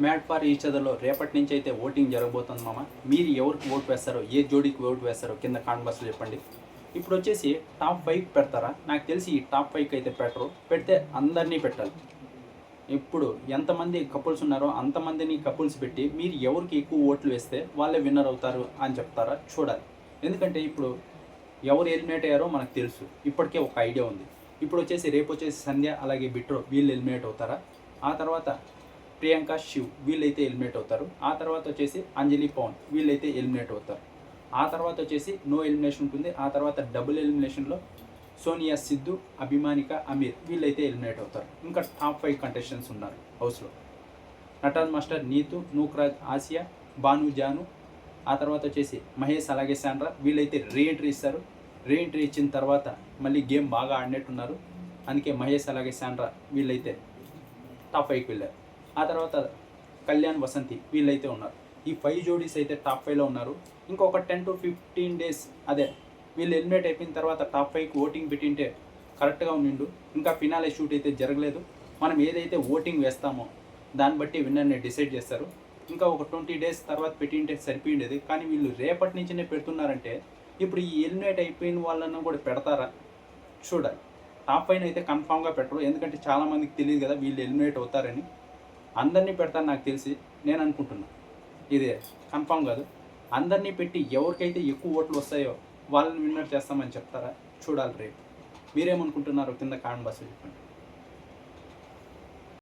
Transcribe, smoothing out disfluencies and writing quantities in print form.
Mad for each అదర్లో రేపటి నుంచి అయితే ఓటింగ్ జరగబోతుంది మామ. మీరు ఎవరికి ఓటు వేస్తారో, ఏ జోడీకి ఓటు వేస్తారో కింద కామెంట్ బాక్స్లో చెప్పండి. ఇప్పుడు వచ్చేసి టాప్ 5 పెడతారా? నాకు తెలిసి ఈ టాప్ 5కి అయితే పెట్టరు. పెడితే అందరినీ పెట్టాలి. ఇప్పుడు ఎంతమంది కపుల్స్ ఉన్నారో అంతమందిని కపుల్స్ పెట్టి మీరు ఎవరికి ఎక్కువ ఓట్లు వేస్తే వాళ్ళే విన్నర్ అవుతారు అని చెప్తారా? చూడాలి. ఎందుకంటే ఇప్పుడు ఎవరు ఎలిమినేట్ అయ్యారో మనకు తెలుసు, ఇప్పటికే ఒక ఐడియా ఉంది. ఇప్పుడు వచ్చేసి రేపు వచ్చేసి సంధ్య అలాగే బిట్రో వీళ్ళు ఎలిమినేట్ అవుతారా? ఆ తర్వాత ప్రియాంక శివ్ వీళ్ళైతే ఎలిమినేట్ అవుతారు. ఆ తర్వాత వచ్చేసి అంజలి పవన్ వీళ్ళైతే ఎలిమినేట్ అవుతారు. ఆ తర్వాత వచ్చేసి నో ఎలిమినేషన్ ఉంటుంది. ఆ తర్వాత డబుల్ ఎలిమినేషన్లో సోనియా, సిద్ధు, అభిమానిక, అమీర్ వీళ్ళైతే ఎలిమినేట్ అవుతారు. ఇంకా టాప్ 5 కంటెస్టెంట్స్ ఉన్నారు హౌస్లో. నటరాజ్ మాస్టర్, నీతు, నూక్రాజ్, ఆసియా, భాను, జాను, ఆ తర్వాత వచ్చేసి మహేష్ అలాగే శాండ్రా వీళ్ళైతే రీఎంట్రీ ఇస్తారు. రీఎంట్రీ ఇచ్చిన తర్వాత మళ్ళీ గేమ్ బాగా ఆడినట్టున్నారు. అందుకే మహేష్ అలాగే శాండ్రా వీళ్ళైతే టాప్ 5కి వెళ్ళారు. ఆ తర్వాత కళ్యాణ్, వసంతి వీళ్ళైతే ఉన్నారు. ఈ 5 జోడీస్ అయితే టాప్ 5లో ఉన్నారు. ఇంకొక 10 to 15 డేస్ అదే వీళ్ళు ఎలిమినేట్ అయిపోయిన తర్వాత టాప్ 5కి ఓటింగ్ పెట్టింటే కరెక్ట్గా ఉండిండు. ఇంకా ఫినాలే షూట్ అయితే జరగలేదు. మనం ఏదైతే ఓటింగ్ వేస్తామో దాన్ని బట్టి విన్నర్ని డిసైడ్ చేస్తారు. ఇంకా ఒక 20 డేస్ తర్వాత పెట్టింటే సరిపోయిండేది. కానీ వీళ్ళు రేపటి నుంచినే పెడుతున్నారంటే ఇప్పుడు ఈ ఎలిమినేట్ అయిపోయిన వాళ్ళను కూడా పెడతారా? చూడాలి. టాప్ 5 అయితే కన్ఫామ్గా పెట్టరు. ఎందుకంటే చాలామందికి తెలియదు కదా వీళ్ళు ఎలిమినేట్ అవుతారని. అందరినీ పెడతారు నాకు తెలిసి, నేను అనుకుంటున్నా. ఇదే కన్ఫామ్ కాదు. అందరినీ పెట్టి ఎవరికైతే ఎక్కువ ఓట్లు వస్తాయో వాళ్ళని విన్నర్ చేస్తామని చెప్తారా? చూడాలి రేపు. మీరేమనుకుంటున్నారో కింద కామెంట్ బాక్స్లో చెప్పండి.